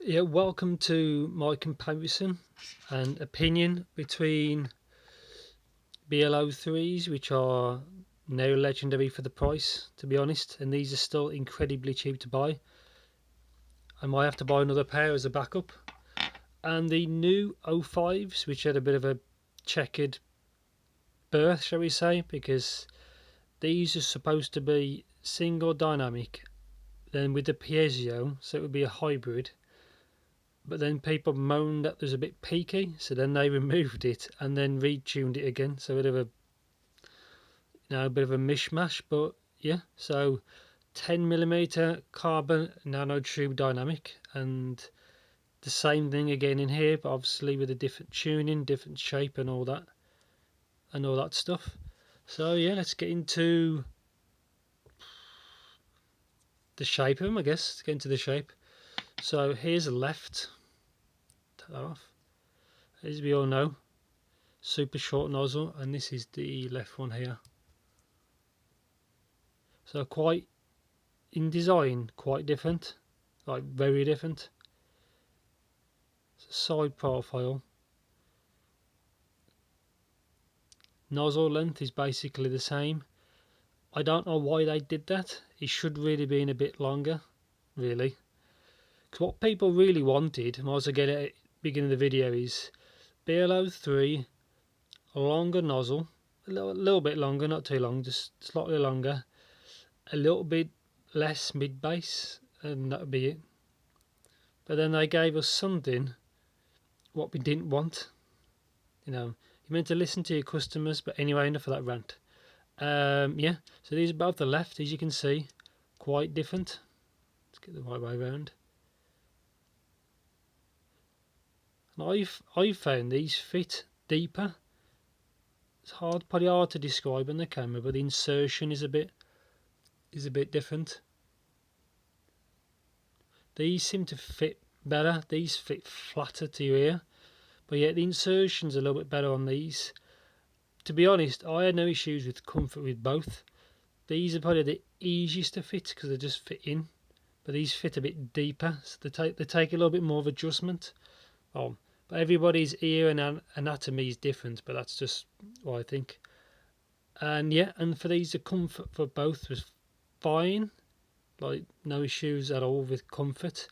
Yeah, welcome to my comparison and opinion between BL-03s, which are now legendary for the price, to be honest, and these are still incredibly cheap to buy. I might have to buy another pair as a backup. And the new 05s, which had a bit of a checkered birth, shall we say, because these are supposed to be single dynamic, then with the piezo, so it would be a hybrid. But then people moaned that was a bit peaky, so then they removed it and then retuned it again. So a bit of a mishmash. But yeah, so 10mm carbon nanotube dynamic, and the same thing again in here, but obviously with a different tuning, different shape, and all that stuff. So yeah, let's get into the shape of them, I guess. Let's get into the shape. So here's the left. Take that off. As we all know, super short nozzle, and this is the left one here. So quite, in design, quite different, like very different. Side profile. Nozzle length is basically the same. I don't know why they did that. It should really been a bit longer, really. Because what people really wanted, and I also get at the beginning of the video, is BL-03, a longer nozzle, a little bit longer, not too long, just slightly longer, a little bit less mid base, and that would be it. But then they gave us something what we didn't want. You're meant to listen to your customers, but anyway, enough of that rant. Yeah, so these are both the left, as you can see, quite different. Let's get the right way around. And I've found these fit deeper. It's probably hard to describe on the camera, but the insertion is a bit different. These seem to fit better. These fit flatter to your ear, but yet the insertion's a little bit better on these. To be honest, I had no issues with comfort with both. These are probably the easiest to fit because they just fit in, but these fit a bit deeper, so they take a little bit more of adjustment. But everybody's ear and anatomy is different, but that's just what I think. And yeah, and for these, the comfort for both was fine, like no issues at all with comfort.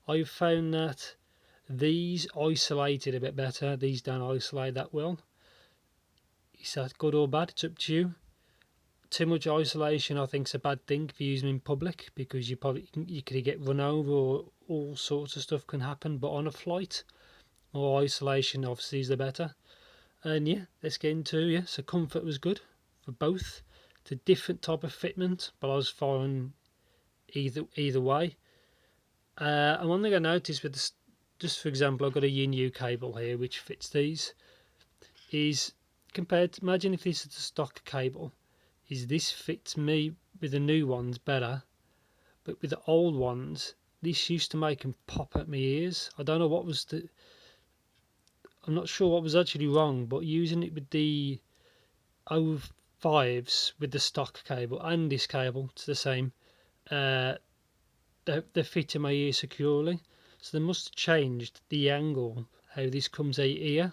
I've found that these isolated a bit better. These don't isolate that well. Is that good or bad? It's up to you. Too much isolation, I think, is a bad thing for using in public, because you could get run over, or all sorts of stuff can happen. But on a flight, more isolation obviously is the better. And yeah, let's get into so comfort was good for both. It's a different type of fitment, but I was fine either way. And one thing I noticed with this, just for example, I've got a yin cable here which fits these. Is compared to, imagine if this is a stock cable, is this fits me with the new ones better, but with the old ones, this used to make them pop at my ears. I don't know what was I'm not sure what was actually wrong, but using it with the 05s with the stock cable and this cable, it's the same. They fit in my ear securely, so they must have changed the angle how this comes out ear,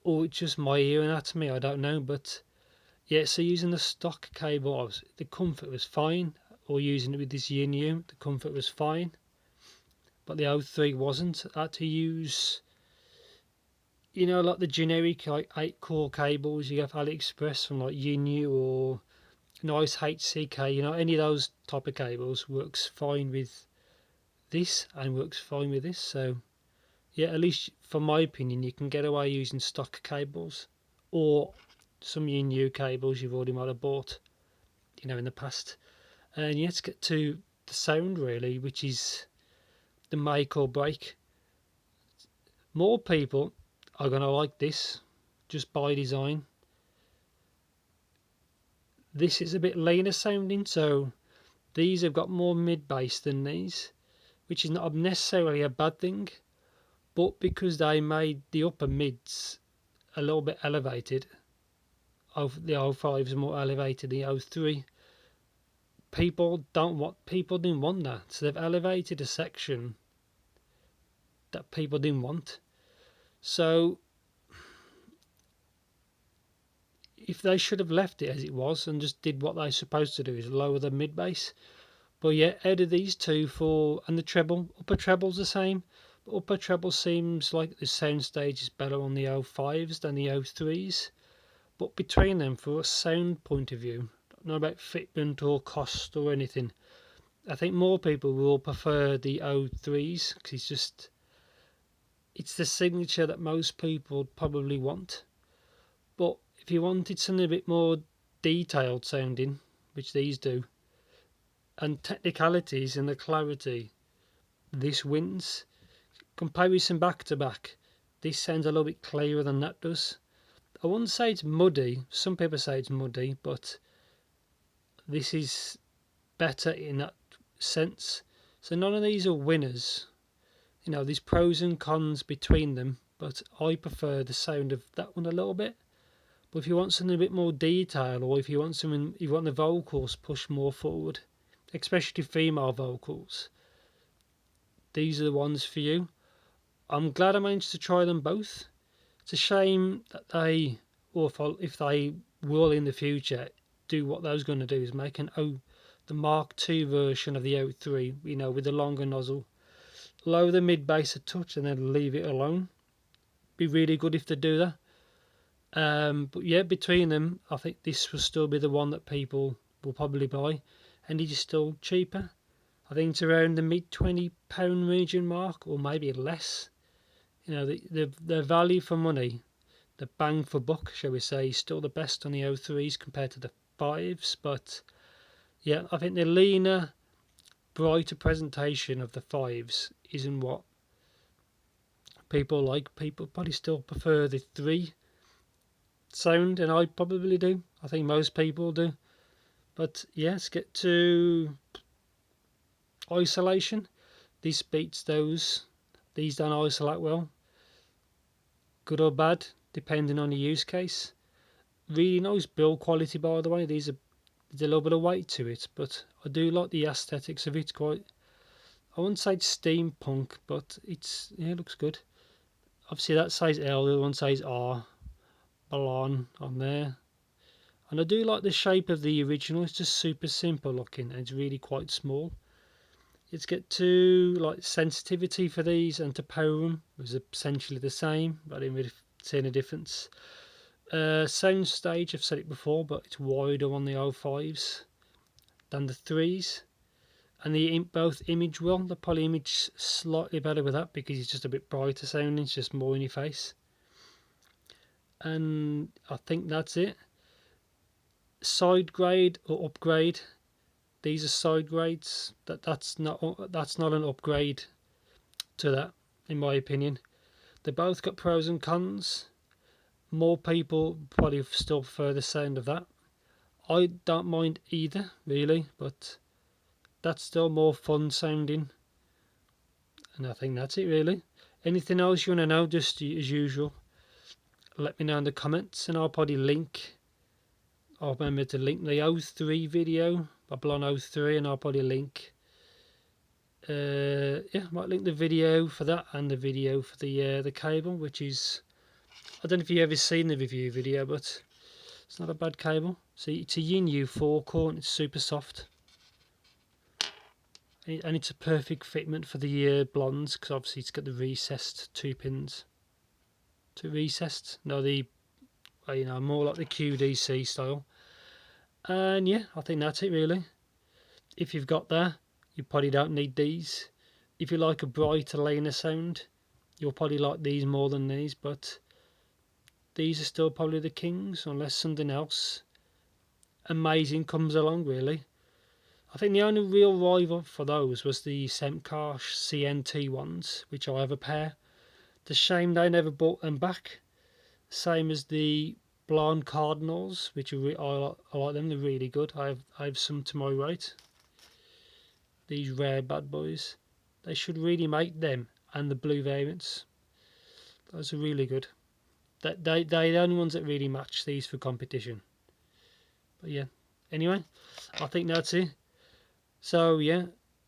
or it's just my ear anatomy, I don't know. But yeah, so using the stock cable, the comfort was fine, or using it with this yin, the comfort was fine, but the 03 wasn't. I had to use, like the generic like 8-core cables you have AliExpress from like Yin or Nice HCK, any of those type of cables works fine with this and works fine with this. So yeah, at least from my opinion, you can get away using stock cables or some Yin cables you've already might have bought, in the past. And yeah, let's get to the sound really, which is the make or break. More people are gonna like this just by design. This is a bit leaner sounding, so these have got more mid bass than these, which is not necessarily a bad thing, but because they made the upper mids a little bit elevated, the 05s are more elevated than the 03. People didn't want that, so they've elevated a section that people didn't want. So if they should have left it as it was and just did what they're supposed to do, is lower the mid bass. But yeah, out of these two, and the treble, upper treble's the same, but upper treble seems like the sound stage is better on the 05s than the 03s. But between them, for a sound point of view, not about fitment or cost or anything, I think more people will prefer the 03s because it's the signature that most people probably want. But if you wanted something a bit more detailed sounding, which these do, and technicalities and the clarity, this wins. Comparison back to back, this sounds a little bit clearer than that does. I wouldn't say it's muddy, some people say it's muddy, but this is better in that sense. So none of these are winners. You know, there's pros and cons between them, but I prefer the sound of that one a little bit. But if you want something a bit more detail, or if you want the vocals pushed more forward, especially female vocals, these are the ones for you. I'm glad I managed to try them both. It's a shame that they, or if they will in the future, do what they was going to do, is make the Mark II version of the 03, you know, with the longer nozzle. Lower the mid bass a touch and then leave it alone. Be really good if they do that. But yeah, between them, I think this will still be the one that people will probably buy, and it is still cheaper. I think it's around the mid £20 region mark, or maybe less. You know, the value for money, the bang for buck, shall we say, is still the best on the 03s compared to the 5s. But yeah, I think the leaner, brighter presentation of the 5s isn't what people like. People probably still prefer the 3 sound, and I probably do. I think most people do. But yeah, let's get to isolation. This beats those. These don't isolate well. Good or bad, depending on the use case. Really nice build quality, by the way. There's a little bit of weight to it, but I do like the aesthetics of it. Quite, I wouldn't say it's steampunk, but it looks good. Obviously that says L, the other one says R. Blon on there. And I do like the shape of the original. It's just super simple looking, and it's really quite small. Let's get to like sensitivity for these, and to power them was essentially the same, but I didn't really see any difference. Sound stage, I've said it before, but it's wider on the 05s than the 3s, and both image well. The poly image slightly better with that because it's just a bit brighter sounding. It's just more in your face, and I think that's it. Side grade or upgrade. These are side grades. That's not an upgrade to that, in my opinion. They both got pros and cons. More people probably still prefer the sound of that. I don't mind either, really, but that's still more fun sounding. And I think that's it, really. Anything else you want to know, just as usual, let me know in the comments, and I'll remember to link the 03 video by Blon 03, and I'll probably link might link the video for that and the video for the cable, which is, I don't know if you've ever seen the review video, but it's not a bad cable. See, it's a Yin U4 core, and it's super soft, and it's a perfect fitment for the blondes, because obviously it's got the recessed 2 pins. More like the QDC style. And yeah, I think that's it, really. If you've got that, you probably don't need these. If you like a brighter, leaner sound, you'll probably like these more than these, but these are still probably the kings, unless something else amazing comes along, really. I think the only real rival for those was the Semkarsh CNT ones, which I have a pair. It's a shame they never brought them back. Same as the Blonde Cardinals, which I like them. They're really good. I have some to my right. These rare bad boys. They should really make them and the blue variants. Those are really good. They're the only ones that really match these for competition. But yeah, anyway, I think that's it. So yeah,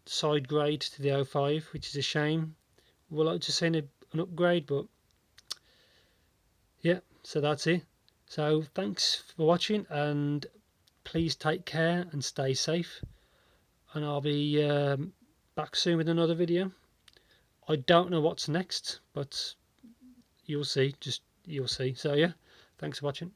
side grade to the 05, which is a shame. would like to see an upgrade, but yeah, so that's it. So thanks for watching, and please take care and stay safe, and I'll be back soon with another video. I don't know what's next, but you'll see. You'll see. So yeah, thanks for watching.